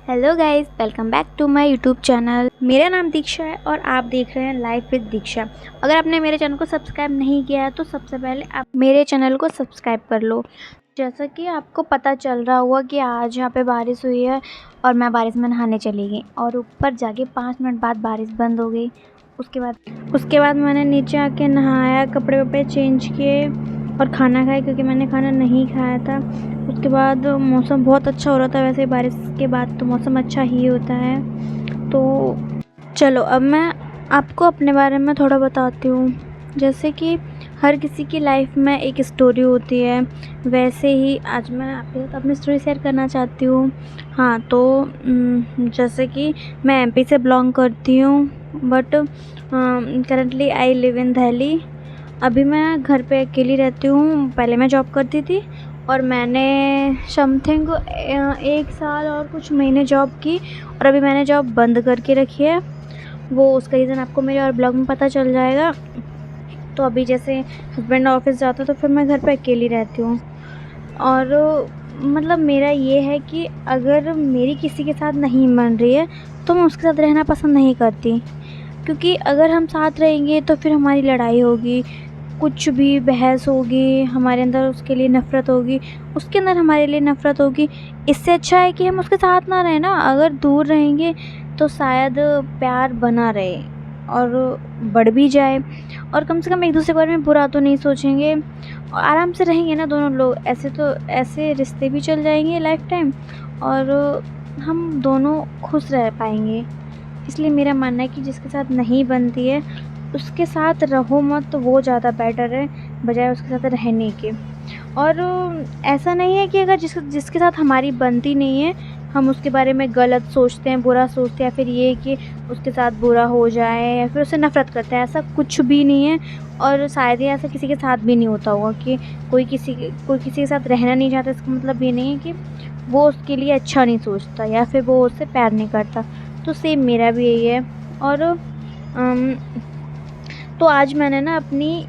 Hello guys, welcome back to my YouTube channel. मेरा नाम दीक्षा है और आप देख रहे हैं लाइफ विद दीक्षा। अगर आपने मेरे चैनल को सब्सक्राइब नहीं किया है तो सबसे पहले आप मेरे चैनल को सब्सक्राइब कर लो। जैसा कि आपको पता चल रहा होगा कि आज यहाँ पे बारिश हुई है और मैं बारिश में नहाने चली गई और ऊपर जाके 5 मिनट बाद बारिश बंद हो गई। उसके बाद मैंने नीचे आके नहाया, कपड़े वपड़े चेंज किए और खाना खाया क्योंकि मैंने खाना नहीं खाया था। उसके बाद मौसम बहुत अच्छा हो रहा था। वैसे बारिश के बाद तो मौसम अच्छा ही होता है। तो चलो अब मैं आपको अपने बारे में थोड़ा बताती हूँ। जैसे कि हर किसी की लाइफ में एक स्टोरी होती है, वैसे ही आज मैं आपके साथ अपनी स्टोरी शेयर करना चाहती हूँ। हाँ, तो जैसे कि मैं एमपी से बिलोंग करती हूँ, but currently I live in Delhi. अभी मैं घर पे अकेली रहती हूँ। पहले मैं जॉब करती थी और मैंने समथिंग 1 साल और कुछ महीने जॉब की और अभी मैंने जॉब बंद करके रखी है। वो उसका रीज़न आपको मेरे और ब्लॉग में पता चल जाएगा। तो अभी जैसे हस्बैंड ऑफिस जाता है तो फिर मैं घर पे अकेली रहती हूँ। और मतलब मेरा ये है कि अगर मेरी किसी के साथ नहीं बन रही है तो मैं उसके साथ रहना पसंद नहीं करती, क्योंकि अगर हम साथ रहेंगे तो फिर हमारी लड़ाई होगी, कुछ भी बहस होगी, हमारे अंदर उसके लिए नफ़रत होगी, उसके अंदर हमारे लिए नफ़रत होगी। इससे अच्छा है कि हम उसके साथ ना रहें ना। अगर दूर रहेंगे तो शायद प्यार बना रहे और बढ़ भी जाए, और कम से कम एक दूसरे के बारे में बुरा तो नहीं सोचेंगे और आराम से रहेंगे ना दोनों लोग। ऐसे रिश्ते भी चल जाएंगे लाइफ टाइम और हम दोनों खुश रह पाएंगे। इसलिए मेरा मानना है कि जिसके साथ नहीं बनती है उसके साथ रहो मत, तो वो ज़्यादा बेटर है बजाय उसके साथ रहने के। और ऐसा नहीं है कि अगर जिसके साथ हमारी बनती नहीं है हम उसके बारे में गलत सोचते हैं, बुरा सोचते हैं, या फिर ये कि उसके साथ बुरा हो जाए या फिर उससे नफ़रत करते हैं, ऐसा कुछ भी नहीं है। और शायद ही ऐसा किसी के साथ भी नहीं होता होगा कि कोई किसी के साथ रहना नहीं चाहता। इसका मतलब ये नहीं है कि वो उसके लिए अच्छा नहीं सोचता या फिर वो उससे प्यार नहीं करता। तो सेम मेरा भी यही है। और तो आज मैंने ना अपनी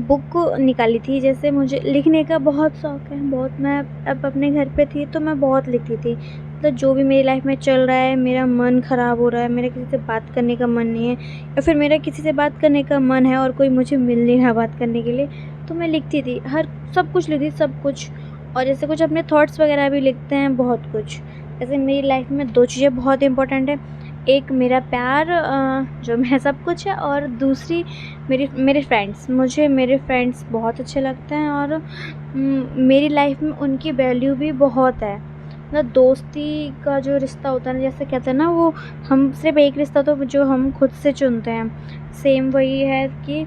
बुक निकाली थी। जैसे मुझे लिखने का बहुत शौक़ है, बहुत। मैं अब अपने घर पे थी तो मैं बहुत लिखती थी। मतलब जो भी मेरी लाइफ में चल रहा है, मेरा मन ख़राब हो रहा है, मेरा किसी से बात करने का मन नहीं है या फिर मेरा किसी से बात करने का मन है और कोई मुझे मिल नहीं रहा बात करने के लिए, तो मैं लिखती थी। सब कुछ लिखती थी, सब कुछ। और जैसे कुछ अपने थॉट्स वगैरह भी लिखते हैं, बहुत कुछ। जैसे मेरी लाइफ में 2 चीज़ें बहुत इंपॉर्टेंट है। एक मेरा प्यार, जो मेरा सब कुछ है, और दूसरी मेरे फ्रेंड्स। मुझे मेरे फ्रेंड्स बहुत अच्छे लगते हैं और मेरी लाइफ में उनकी वैल्यू भी बहुत है। मतलब दोस्ती का जो रिश्ता होता है ना, जैसे कहते हैं ना, वो हम सिर्फ एक रिश्ता तो जो हम खुद से चुनते हैं, सेम वही है कि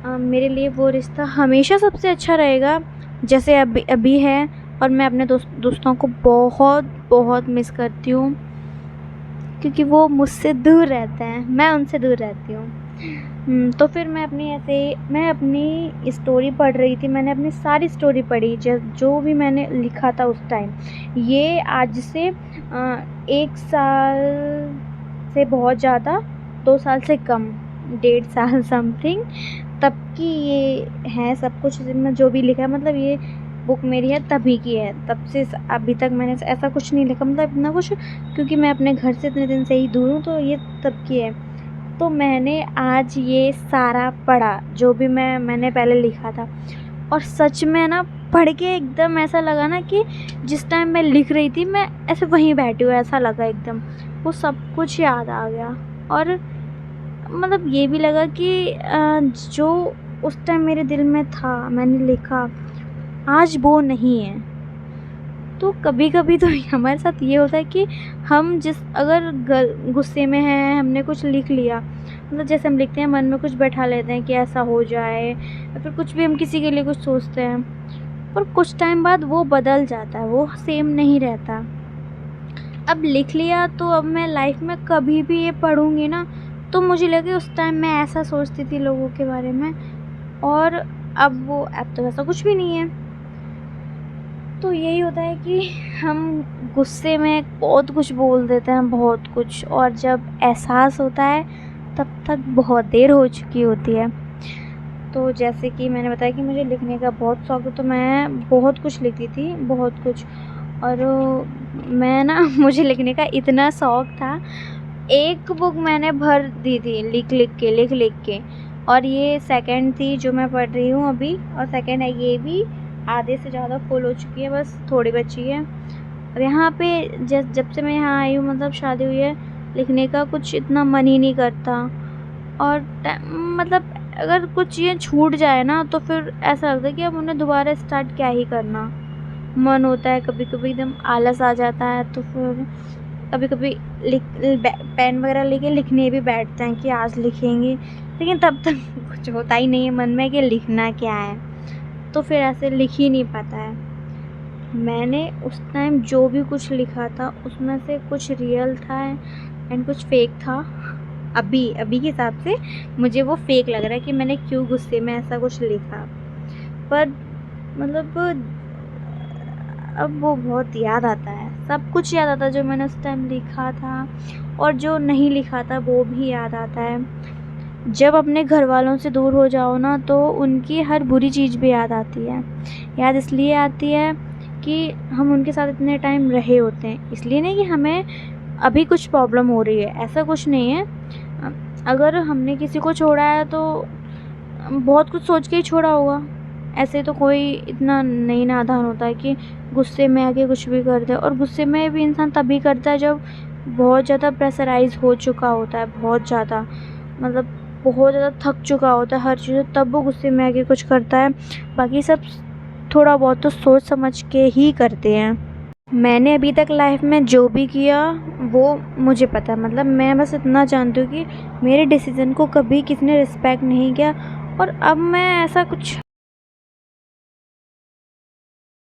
मेरे लिए वो रिश्ता हमेशा सबसे अच्छा रहेगा जैसे अभी है। और मैं अपने दोस्तों को बहुत बहुत मिस करती हूँ क्योंकि वो मुझसे दूर रहते हैं, मैं उनसे दूर रहती हूँ। तो फिर मैं अपनी स्टोरी पढ़ रही थी। मैंने अपनी सारी स्टोरी पढ़ी जो भी मैंने लिखा था उस टाइम। ये आज से 1 साल से बहुत ज़्यादा, 2 साल से कम, 1.5 साल समथिंग तब की ये है सब कुछ में जो भी लिखा है। मतलब ये बुक मेरी है तभी की है, तब से अभी तक मैंने ऐसा कुछ नहीं लिखा, मतलब इतना कुछ, क्योंकि मैं अपने घर से इतने दिन से ही दूर हूँ। तो ये तब की है। तो मैंने आज ये सारा पढ़ा जो भी मैंने पहले लिखा था, और सच में ना पढ़ के एकदम ऐसा लगा ना कि जिस टाइम मैं लिख रही थी मैं ऐसे वहीं बैठी हूँ, ऐसा लगा एकदम। वो सब कुछ याद आ गया और मतलब ये भी लगा कि जो उस टाइम मेरे दिल में था, मैंने लिखा, आज वो नहीं है। तो कभी-कभी तो हमारे साथ ये होता है कि हम अगर गुस्से में हैं, हमने कुछ लिख लिया, मतलब जैसे हम लिखते हैं मन में कुछ बैठा लेते हैं कि ऐसा हो जाए, या फिर कुछ भी हम किसी के लिए कुछ सोचते हैं, पर कुछ टाइम बाद वो बदल जाता है, वो सेम नहीं रहता। अब लिख लिया तो अब मैं लाइफ में कभी भी ये पढ़ूँगी ना तो मुझे लगे उस टाइम मैं ऐसा सोचती थी लोगों के बारे में, और अब तो ऐसा कुछ भी नहीं है। तो यही होता है कि हम गुस्से में बहुत कुछ बोल देते हैं, बहुत कुछ, और जब एहसास होता है तब तक बहुत देर हो चुकी होती है। तो जैसे कि मैंने बताया कि मुझे लिखने का बहुत शौक़ है, तो मैं बहुत कुछ लिखती थी, बहुत कुछ। और मैं ना मुझे लिखने का इतना शौक़ था, एक बुक मैंने भर दी थी लिख के। और ये सेकंड थी जो मैं पढ़ रही हूँ अभी, और सेकंड है ये भी, आधे से ज़्यादा फुल हो चुकी है, बस थोड़ी बची है। और यहाँ पे जब से मैं यहाँ आई हूँ, मतलब शादी हुई है, लिखने का कुछ इतना मन ही नहीं करता। और मतलब अगर कुछ चीज़ें छूट जाए ना तो फिर ऐसा लगता है कि अब उन्हें दोबारा स्टार्ट क्या ही करना। मन होता है कभी कभी एकदम आलस आ जाता है, तो फिर कभी कभी पेन वगैरह लेके लिखने भी बैठते हैं कि आज लिखेंगे, लेकिन तब तक कुछ होता ही नहीं है मन में कि लिखना क्या है, तो फिर ऐसे लिख ही नहीं पाता है। मैंने उस टाइम जो भी कुछ लिखा था उसमें से कुछ रियल था एंड कुछ फेक था। अभी के हिसाब से मुझे वो फेक लग रहा है कि मैंने क्यों गुस्से में ऐसा कुछ लिखा, पर मतलब अब वो बहुत याद आता है, सब कुछ याद आता है जो मैंने उस टाइम लिखा था, और जो नहीं लिखा था वो भी याद आता है। जब अपने घर वालों से दूर हो जाओ ना तो उनकी हर बुरी चीज़ भी याद आती है। याद इसलिए आती है कि हम उनके साथ इतने टाइम रहे होते हैं, इसलिए नहीं कि हमें अभी कुछ प्रॉब्लम हो रही है, ऐसा कुछ नहीं है। अगर हमने किसी को छोड़ा है तो बहुत कुछ सोच के ही छोड़ा होगा, ऐसे तो कोई इतना नहीं नादान होता है कि गुस्से में आके कुछ भी कर दे। और गुस्से में भी इंसान तभी करता है जब बहुत ज़्यादा प्रेशराइज़ हो चुका होता है, बहुत ज़्यादा, मतलब बहुत ज़्यादा थक चुका होता है हर चीज़, तब वो गुस्से में आके कुछ करता है। बाकी सब थोड़ा बहुत तो सोच समझ के ही करते हैं। मैंने अभी तक लाइफ में जो भी किया वो मुझे पता है, मतलब मैं बस इतना जानती हूँ कि मेरे डिसीज़न को कभी किसी ने रिस्पेक्ट नहीं किया, और अब मैं ऐसा कुछ